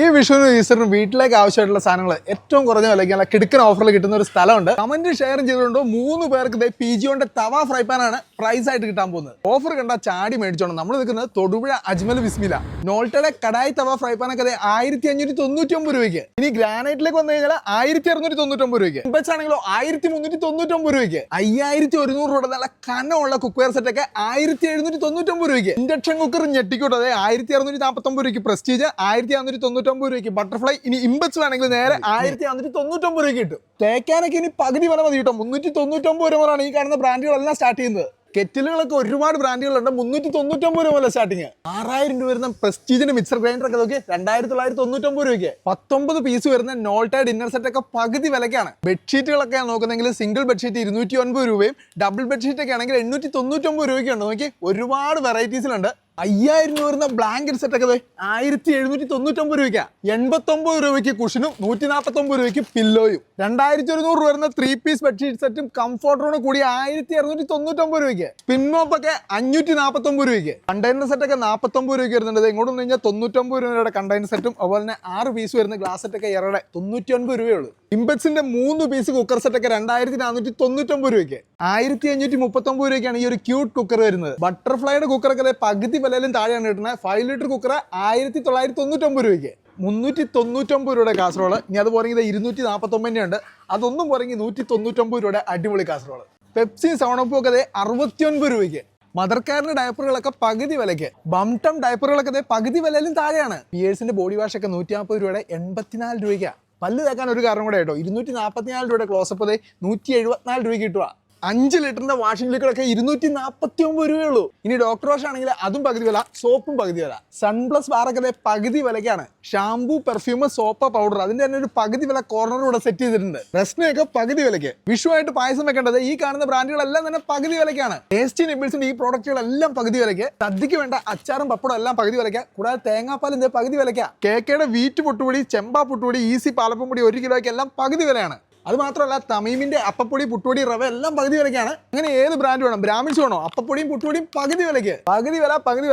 ഈ വിഷുവിനും ഈസ്റ്ററിനും വീട്ടിലേക്ക് ആവശ്യമായിട്ടുള്ള സാധനങ്ങൾ ഏറ്റവും കുറഞ്ഞ വിലയ്ക്ക് നല്ല കിടുക്കൻ ഓഫറിൽ കിട്ടുന്ന ഒരു സ്ഥലമുണ്ട്. കമന്റ് ഷെയറും ചെയ്തുകൊണ്ട് 3 പേർക്ക് PGOന്റെ തവ ഫ്രൈ പാനാണ് പ്രൈസ് ആയിട്ട് കിട്ടാൻ പോകുന്നത്. ഓഫർ കണ്ട ചാടി മേടിച്ചോണം. നമ്മൾ നിൽക്കുന്നത് തൊടുപുഴ അജ്മൽ ബിസ്മില. നോൾട്ടയുടെ കടായി തവ ഫ്രൈ പാനൊക്കെ 1599 രൂപയ്ക്ക്. ഇനി ഗ്രാനൈറ്റിലേക്ക് വന്നു കഴിഞ്ഞാൽ 1699 രൂപയ്ക്ക്. ഇമ്പച്ച് ആണെങ്കിലോ 1399 രൂപയ്ക്ക്. 5100 രൂപ നല്ല കനമുള്ള കുക്ക്വെയർ സെറ്റ് ഒക്കെ 1799 രൂപയ്ക്ക്. ഇൻഡക്ഷൻ കുക്കർ ഞെട്ടിക്കോട്ടെ 1649 രൂപയ്ക്ക്. പ്രസ്റ്റീജ് 1699 രൂപയ്ക്ക്. ബട്ടർഫ്ലൈ ഇനി ഇമ്പച്ച് വേണമെങ്കിൽ നേരെ 1699 രൂപയ്ക്ക് കിട്ടും. തേക്കാനൊക്കെ ഇനി പകുതി വില മതി കിട്ടും. 399 രൂപ മുതലാണ് ഈ കാണുന്ന ബ്രാൻഡുകളെല്ലാം സ്റ്റാർട്ട് ചെയ്യുന്നത്. കെറ്റിലുകളൊക്കെ ഒരുപാട് ബ്രാൻഡുകളുണ്ട്. 399 രൂപ മുതൽ സ്റ്റാർട്ടിങ്. 6000 രൂപ വരുന്ന പ്രസ്റ്റീജിന്റെ മിക്സർ ഗ്രൈൻഡർ ഒക്കെ നോക്കി 2999 രൂപയ്ക്ക്. 19 പീസ് വരുന്ന നോൾട്ട ഡിന്നർ സെറ്റ് ഒക്കെ പകുതി വിലക്കാണ്. ബെഡ്ഷീറ്റുകളൊക്കെ നോക്കുന്നെങ്കിൽ സിംഗിൾ ബെഡ്ഷീറ്റ് 209 രൂപയും ഡബിൾ ബെഡ്ഷീറ്റ് ഒക്കെ ആണെങ്കിൽ 899 രൂപയ്ക്കുണ്ട്. നോക്കി ഒരുപാട് വെറൈറ്റീസിലുണ്ട്. 5000 രൂപ വരുന്ന ബ്ലാങ്കറ്റ് സെറ്റ് ഒക്കെ 1799 രൂപയ്ക്ക്. 89 രൂപയ്ക്ക് കുഷനും 149 രൂപയ്ക്ക് പില്ലോയും. 2100 രൂപ വരുന്ന 3 പീസ് ബെഡ്ഷീറ്റ് സെറ്റും കംഫോർട്ടറോട് കൂടി 1699 രൂപയ്ക്ക്. പിൻമോപ്പ് ഒക്കെ 549 രൂപയ്ക്ക്. കണ്ടെയ്നർ സെറ്റ് ഒക്കെ 49 രൂപയ്ക്ക് വരുന്നുണ്ട്. ഇങ്ങോട്ട് വന്നു കഴിഞ്ഞാൽ 99 രൂപയുടെ കണ്ടെയ്നർ സെറ്റും അതുപോലെ തന്നെ 6 പീസ് വരുന്ന ഗ്ലാസ് സെറ്റ് ഒക്കെ 99 രൂപയുള്ളൂ. ഇമ്പെക്സിന്റെ 3 പീസ് കുക്കർ സെറ്റ് ഒക്കെ 2499 രൂപയ്ക്ക്. 1539 രൂപയ്ക്കാണ് ഈ ഒരു ക്യൂട്ട് കുക്കർ വരുന്നത്. ബട്ടർഫ്ലൈയുടെ കുക്കറൊക്കെ പകുതി വിലയിലും താഴെയാണ് കിട്ടുന്നത്. 5 ലിറ്റർ കുക്കർ 1999 രൂപയ്ക്ക്. 399 രൂപയുടെ കാസറോള്. ഇനി അത് പോരെങ്കിൽ 249 ഉണ്ട്. അതൊന്നും പോരെങ്കിൽ 199 രൂപയുടെ അടിപൊളി കാസറോള്. പെപ്സി 7up ഒക്കെ 69 രൂപയ്ക്ക്. മദർക്കാരന്റെ ഡയപ്പറുകളൊക്കെ പകുതി വിലയ്ക്ക്. ബംടം ഡയപ്പറുകളൊക്കെ പകുതി വിലയിലും താഴെയാണ്. പിയേഴ്സിന്റെ ബോഡി വാഷ് ഒക്കെ 150 രൂപയുടെ 84 രൂപയ്ക്കാണ്. പല്ല് തേക്കാൻ ഒരു കാരണം കൂടെ കേട്ടോ. 244 രൂപയുടെ ക്ലോസപ്പ് 174 രൂപയ്ക്ക് കിട്ടുക. 5 ലിറ്ററിന്റെ വാഷിംഗ് ലിക്വിഡൊക്കെ 249 രൂപയുള്ളൂ. ഇനി ഡോക്ടർ വാഷ് ആണെങ്കിൽ അതും പകുതി വില, സോപ്പും പകുതി വില. സൺപ്ലസ് ബാറൊക്കെ പകുതി വിലയ്ക്കാണ്. ഷാംപൂ, പെർഫ്യൂം, സോപ്പ്, പൗഡർ അതിന്റെ തന്നെ ഒരു പകുതി വില കോർണർ ഇവിടെ സെറ്റ് ചെയ്തിട്ടുണ്ട്. റസ്നയൊക്കെ പകുതി വിലയ്ക്ക്. വിഷുവായിട്ട് പായസം വെക്കേണ്ടത് ഈ കാണുന്ന ബ്രാൻഡുകളെല്ലാം തന്നെ പകുതി വിലയ്ക്കാണ്. ടേസ്റ്റി നിബിൾസിന്റെ ഈ പ്രോഡക്റ്റുകളെല്ലാം പകുതി വിലയ്ക്ക്. സദ്യക്ക് വേണ്ട അച്ചാറും പപ്പടം എല്ലാം പകുതി വിലയ്ക്ക്. കൂടാതെ തേങ്ങാപ്പാൽ പകുതി വിലയ്ക്ക്. കേക്കയുടെ വീറ്റ് പുട്ടുപൊടി, ചെമ്പ പുട്ടുപൊടി, ഈസി പാലപ്പം പൊടി 1 കിലോയ്ക്ക് എല്ലാം പകുതി വിലയാണ്. അത് മാത്രമല്ല തമീമിന്റെ അപ്പപ്പൊടി, പുട്ടുപൊടി, റവ എല്ലാം പകുതി വിലയ്ക്കാണ്. അങ്ങനെ ഏത് ബ്രാൻഡ് വേണം? ബ്രാഹ്മിൻസ് വേണോ? അപ്പപ്പൊടിയും പുട്ടുപൊടിയും പകുതി വിലയ്ക്ക്. പകുതി വില.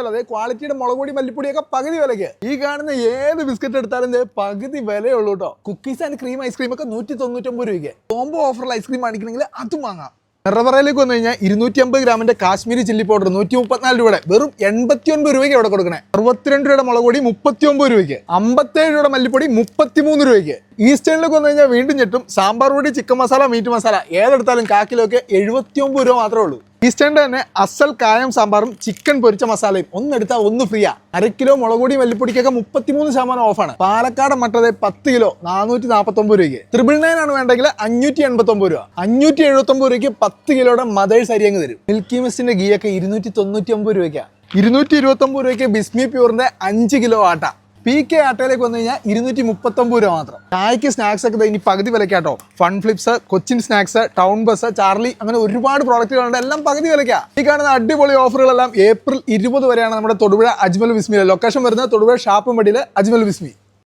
അതായത് ക്വാളിറ്റിയുടെ മുളകുപൊടി, മല്ലിപ്പൊടിയൊക്കെ പകുതി വിലയ്ക്ക്. ഈ കാണുന്ന ഏത് ബിസ്ക്കറ്റ് എടുത്താലും പകുതി വിലയുള്ളൂ കേട്ടോ. കുക്കീസ് ആൻഡ് ക്രീം ഐസ്ക്രീം ഒക്കെ 199 രൂപയ്ക്ക്. കോംബോ ഓഫറിൽ ഐസ്ക്രീം വാങ്ങിക്കണമെങ്കിൽ അതും വാങ്ങാം. നിറവറയിലേക്ക് വന്നു കഴിഞ്ഞാൽ 250 ഗ്രാമിന്റെ കാശ്മീരി ചില്ലി പൗഡർ 134 രൂപയുടെ വെറും 89 രൂപയ്ക്ക് അവിടെ കൊടുക്കണേ. 62 രൂപയുടെ മുളക് പൊടി 39 രൂപയ്ക്ക്. 57 രൂപയുടെ മല്ലിപ്പൊടി 33 രൂപയ്ക്ക്. ഈസ്റ്റേണിലേക്ക് വന്നു കഴിഞ്ഞാൽ വീണ്ടും ഞെട്ടും. സാമ്പാർ പൊടി, ചിക്കൻ മസാല, മീറ്റ് മസാല ഏതെടുത്താലും കാക്കിലൊക്കെ 79 രൂപ മാത്രമേ ഉള്ളൂ. ഈസ്റ്റേണിന്റെ തന്നെ അസൽ കായം സാമ്പാറും ചിക്കൻ പൊരിച്ച മസാലയും ഒന്നെടുത്താൽ ഒന്ന് ഫ്രീയാ. 1/2 കിലോ മുളക് പൊടി, മല്ലിപ്പൊടിക്കൊക്കെ 33% ഓഫാണ്. പാലക്കാട് മട്ടത് 10 കിലോ 449 രൂപയ്ക്ക്. 999 ആണ് വേണ്ടെങ്കിൽ 589 രൂപ. 579 രൂപയ്ക്ക് 10 കിലോയുടെ മദേഴ്സ് അരി അങ്ങ് തരും. മിൽക്കി മിസ്റ്റിന്റെ ഗീ ഒക്കെ 299 രൂപയ്ക്കാണ്. 229 രൂപയ്ക്ക് ബിസ്മി പ്യൂറിന്റെ 5 കിലോ ആട്ട. PK ആട്ടയിലേക്ക് വന്നു കഴിഞ്ഞാൽ 239 രൂപ മാത്രം. ചായക്ക് സ്നാക്സ് ഒക്കെ ഇനി പകുതി വിലക്കാട്ടോ. Fun flips, Cochin snacks, town bus, Charlie അങ്ങനെ ഒരുപാട് പ്രോഡക്റ്റുകളുണ്ട്. എല്ലാം പകുതി വിലക്കാ. ഈ കാണുന്ന അടിപൊളി ഓഫറുകളെല്ലാം ഏപ്രിൽ 20 വരെയാണ് നമ്മുടെ തൊടുപുഴ അജ്മൽ ബിസ്മിയിൽ. ലൊക്കേഷൻ വരുന്നത് തൊടുപുഴ ഷാപ്പുംപടിയിൽ അജ്മൽ ബിസ്മി.